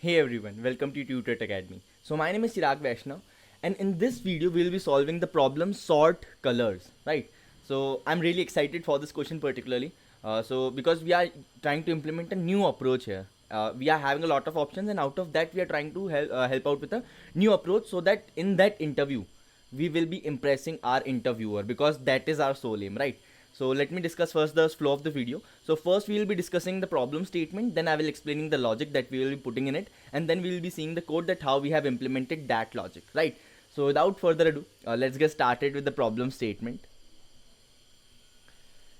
Hey everyone, welcome to Tutort Academy. So my name is Chirag Vaishnav, and in this video we'll be solving the problem sort colors, right? So I'm really excited for this question particularly. Because we are trying to implement a new approach here. We are having a lot of options, and out of that we are trying to help out with a new approach, so that in that interview we will be impressing our interviewer, because that is our sole aim, right? So let me discuss first the flow of the video. So first we will be discussing the problem statement, then I will explaining the logic that we will be putting in it, and then we will be seeing the code that how we have implemented that logic, right? So without further ado, let's get started with the problem statement.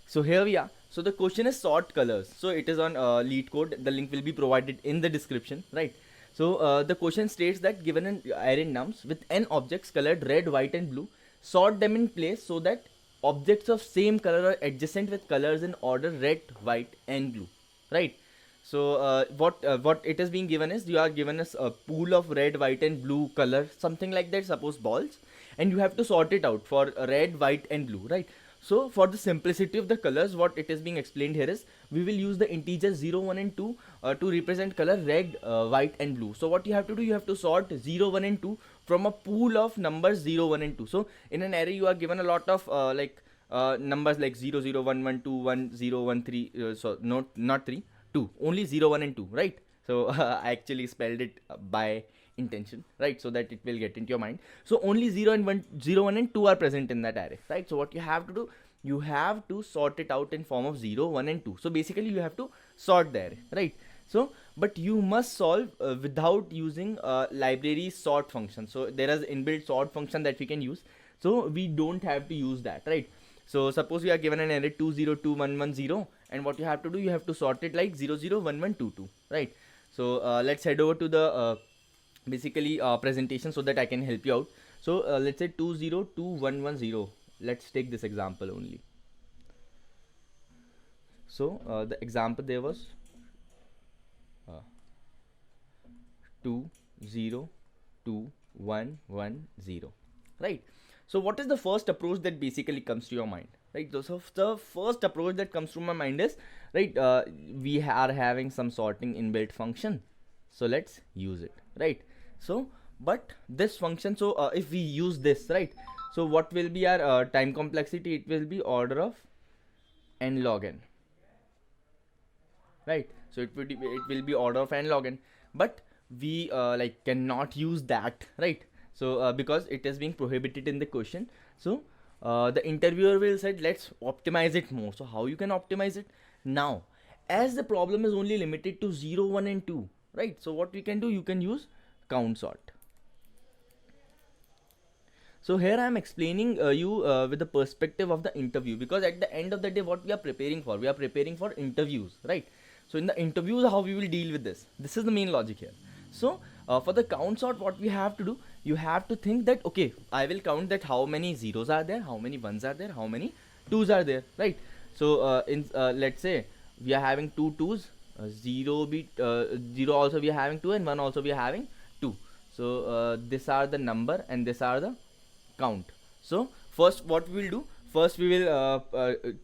So here we are. So the question is sort colors. So it is on Leetcode. The link will be provided in the description, right? So the question states that given an array nums with n objects colored red, white and blue, sort them in place so that objects of same color are adjacent with colors in order red, white and blue, right? So what it is being given is, you are given us a pool of red, white and blue color, something like that, suppose balls, and you have to sort it out for red, white and blue, right? So for the simplicity of the colors, what it is being explained here is, we will use the integers 0, 1 and 2 to represent color red, white and blue. So what you have to do, you have to sort 0, 1 and 2 from a pool of numbers 0, 1 and 2. So in an array you are given a lot of numbers like 0, 0, 1, 1, 2, 1, 0, 1, 3, so not 3, 2, only 0, 1 and 2, right? So I actually spelled it by intention, right, so that it will get into your mind. So only 0 and 1, 0, 1 and 2 are present in that array, right? So what you have to do, you have to sort it out in form of 0, 1 and 2. So basically you have to sort the array, right? So but you must solve without using library sort function. So there is inbuilt sort function that we can use, so we don't have to use that, right? So suppose we are given an array 2, 0, 2, 1, 1, 0, and what you have to do, you have to sort it like 0, 0, 1, 1, 2, 2, right? So let's head over to the presentation so that I can help you out. So let's say 2, 0, 2, 1, 1, 0. Let's take this example only. So the example there was 2, 0, 2, 1, 1, 0, right? So what is the first approach that basically comes to your mind, right? So the first approach that comes to my mind is, right, we are having some sorting inbuilt function, so let's use it, right? So but this function, so if we use this, right, so what will be our time complexity? It will be order of n log n, right? So it will be order of n log n, but we cannot use that, right? So because it is being prohibited in the question. So the interviewer will say, let's optimize it more. So how you can optimize it? Now as the problem is only limited to 0, 1 and 2, right? So what we can do, you can use count sort. So here I am explaining you with the perspective of the interview, because at the end of the day, what we are preparing for, we are preparing for interviews, right? So in the interviews, how we will deal with this is the main logic here. So for the count sort, what we have to do, you have to think that, okay, I will count that how many zeros are there, how many ones are there, how many twos are there, right? So let's say we are having two twos, 0 also we are having 2, and 1 also we are having 2. So these are the number and these are the count. So first what we will do, first we will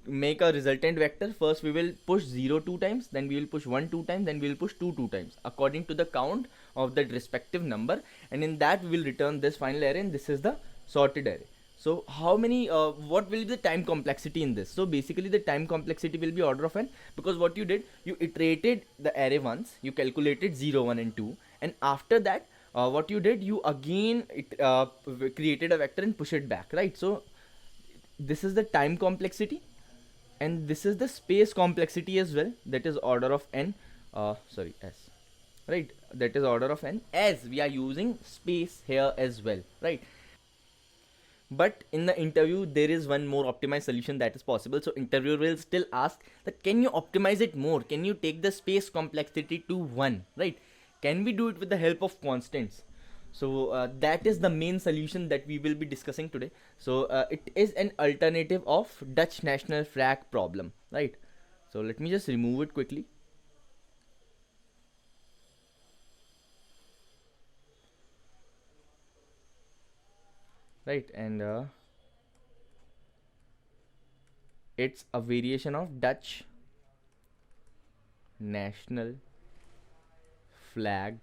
make a resultant vector. First we will push 0 2 times, then we will push 1 2 times, then we will push 2 2 times according to the count of that respective number, and in that we will return this final array, and this is the sorted array. So how many what will be the time complexity in this? So basically the time complexity will be order of n, because what you did, you iterated the array once, you calculated 0 1 and 2, and after that what you did, you again created a vector and push it back, right? So this is the time complexity, and this is the space complexity as well, that is order of n, s, right? That is order of n, as we are using space here as well, right? But in the interview, there is one more optimized solution that is possible. So interviewer will still ask that, can you optimize it more? Can you take the space complexity to 1, right? Can we do it with the help of constants? So that is the main solution that we will be discussing today. So it is an alternative of Dutch national flag problem, right? So let me just remove it quickly. Right, and it's a variation of Dutch national flag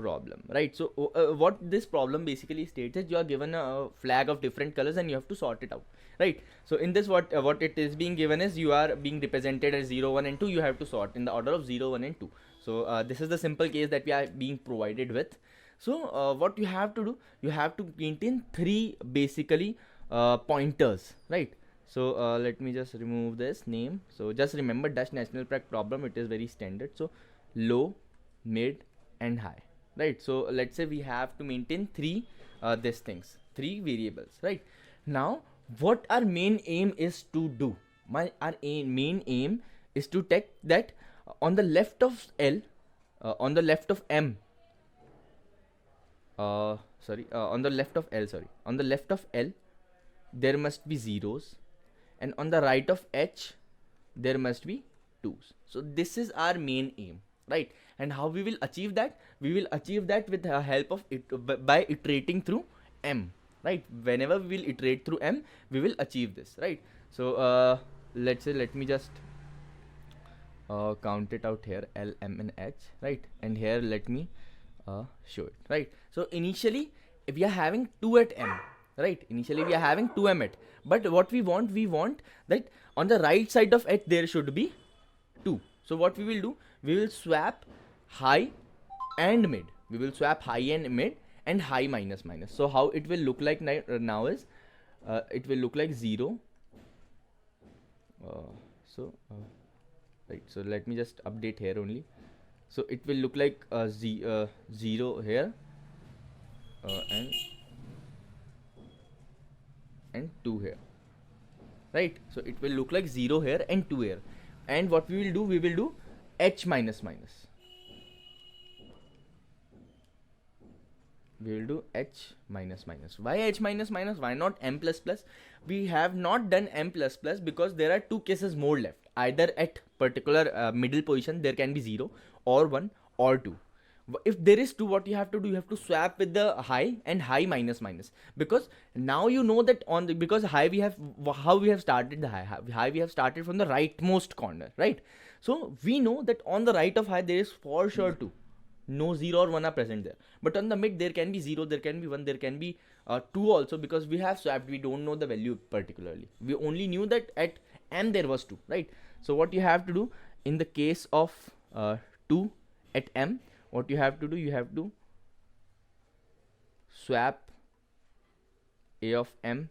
problem, right? So what this problem basically states is you are given a flag of different colors and you have to sort it out, right? So in this, what it is being given is you are being represented as 0, 1 and 2. You have to sort in the order of 0, 1 and 2. So this is the simple case that we are being provided with. So what you have to do, you have to maintain 3 basically pointers, right? So let me just remove this name. So just remember Dutch national prac problem, it is very standard. So low, mid and high, right? So let's say we have to maintain 3 these things, 3 variables, right? Now what our main aim is to do, our main aim is to take that on the left of L, on the left of M, on the left of L, on the left of L there must be zeros, and on the right of H there must be 2s. So this is our main aim, right? And how we will achieve that? We will achieve that with the help of by iterating through M, right? Whenever we will iterate through M, we will achieve this, right? So let's say, let me just count it out here, L, M and H, right? And here let me show it, right? So initially we are having 2 at M, right? Initially we are having 2M at, but what we want that on the right side of H there should be 2. So what we will do, we will swap high and mid. We will swap high and mid and high minus minus. So how it will look like now is it will look like 0. Right, so let me just update here only. So it will look like 0 here and 2 here, right? So it will look like 0 here and 2 here. And what we will do H minus minus. We will do H minus minus. Why H minus minus? Why not M plus plus? We have not done M plus plus because there are 2 cases more left. Either at particular middle position there can be 0 or 1 or 2. If there is 2, what you have to do, you have to swap with the high and high minus minus, because now you know that on the, because high we have, how we have started the high we have started from the rightmost corner, right? So we know that on the right of high there is for sure 2, no 0 or 1 are present there, but on the mid there can be 0, there can be 1, there can be 2 also, because we have swapped, we don't know the value particularly, we only knew that at M there was 2, right? So what you have to do in the case of 2 at M, what you have to do, you have to swap A of M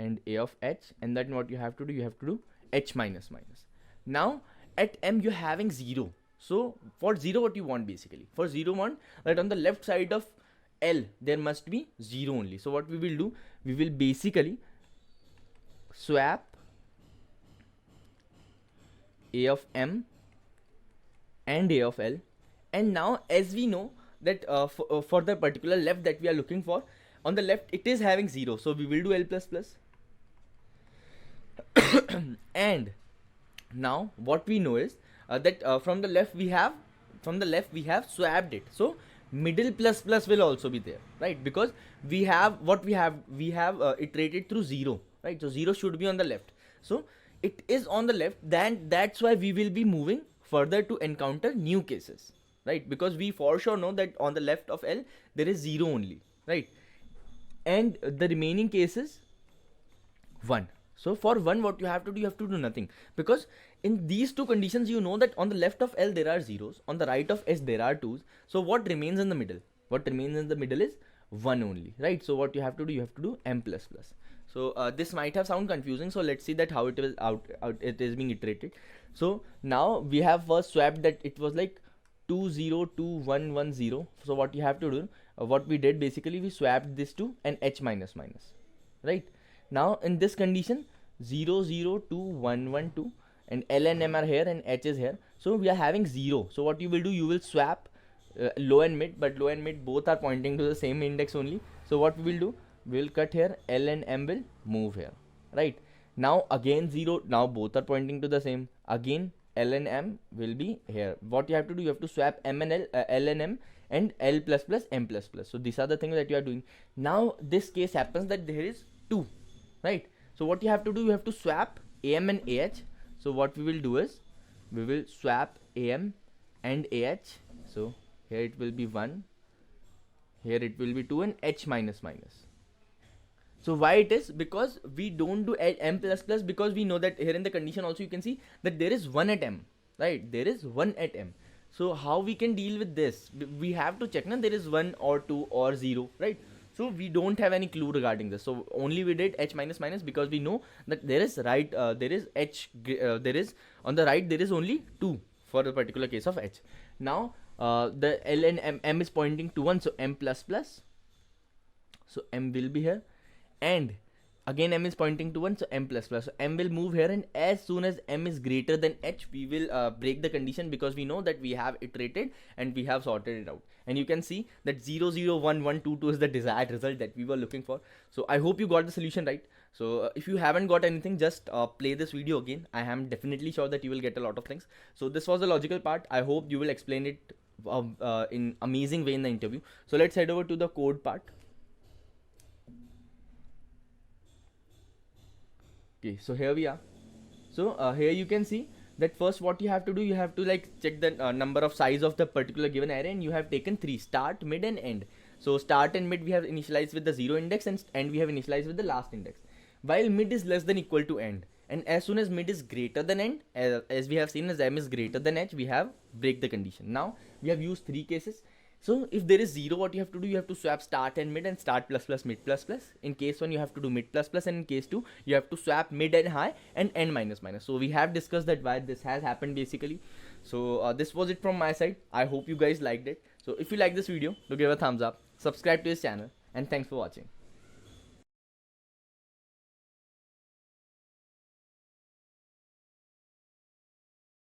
and A of H, and then what you have to do, you have to do H minus minus. Now at M you're having 0. So for 0 what you want, basically for 0 want that on the left side of L there must be 0 only. So what we will do, we will basically swap A of M and A of L. And now as we know that for the particular left that we are looking for, on the left it is having 0, so we will do L plus plus. And now what we know is that from the left we have swapped it, so middle plus plus will also be there, right? Because we have iterated through 0, right? So 0 should be on the left, so it is on the left, then that's why we will be moving further to encounter new cases, right? Because we for sure know that on the left of L there is 0 only, right? And the remaining case is 1. So for 1 what you have to do, you have to do nothing, because in these 2 conditions you know that on the left of L there are zeros, on the right of S there are 2s. So what remains in the middle? What remains in the middle is 1 only, right? So what you have to do, you have to do M plus plus. So this might have sound confusing, so let's see that how it will it is being iterated. So now we have first swapped that it was like 2 0 2 1 1 0. So what you have to do, what we did basically, we swapped this to an H minus minus, right? Now in this condition 0 0 2 1 1 2 and L and M are here and H is here, so we are having 0. So what you will do, you will swap low and mid, but low and mid both are pointing to the same index only. So what we will do, we will cut here, L and M will move here, right? Now again 0, now both are pointing to the same, again L and M will be here. What you have to do, you have to swap M and L and M and L plus plus M plus plus. So these are the things that you are doing. Now this case happens that there is 2, right? So what you have to do, you have to swap AM and AH. So what we will do is, we will swap AM and AH. So here it will be 1 here it will be 2 and h minus minus. So why it is? Because we don't do m plus plus, because we know that here in the condition also you can see that there is 1 at m, right? There is 1 at m. So how we can deal with this? We have to check now there is 1 or 2 or 0, right? So we don't have any clue regarding this. So only we did h minus minus because we know that there is there is there is on the right there is only 2 for the particular case of h. Now the l and m is pointing to 1, so m plus plus. So m will be here, and again m is pointing to 1, so m plus plus. So m will move here, and as soon as m is greater than h, we will break the condition, because we know that we have iterated and we have sorted it out. And you can see that 0 0 1 1 2 2 is the desired result that we were looking for. So I hope you got the solution right. So if you haven't got anything, just play this video again. I am definitely sure that you will get a lot of things. So this was the logical part. I hope you will explain it in amazing way in the interview. So let's head over to the code part. Okay, so here we are. So here you can see that first what you have to do, you have to like check the number of size of the particular given array, and you have taken 3: start, mid and end. So start and mid we have initialized with the 0 index, and end we have initialized with the last index, while mid is less than equal to end. And as soon as mid is greater than end, as we have seen, as m is greater than h, we have break the condition. Now we have used 3 cases. So if there is 0, what you have to do, you have to swap start and mid, and start plus plus mid plus plus. In case 1 you have to do mid plus plus, and in case 2 you have to swap mid and high and end minus minus. So we have discussed that why this has happened basically. So this was it from my side. I hope you guys liked it. So if you like this video, do give a thumbs up, subscribe to this channel, and thanks for watching.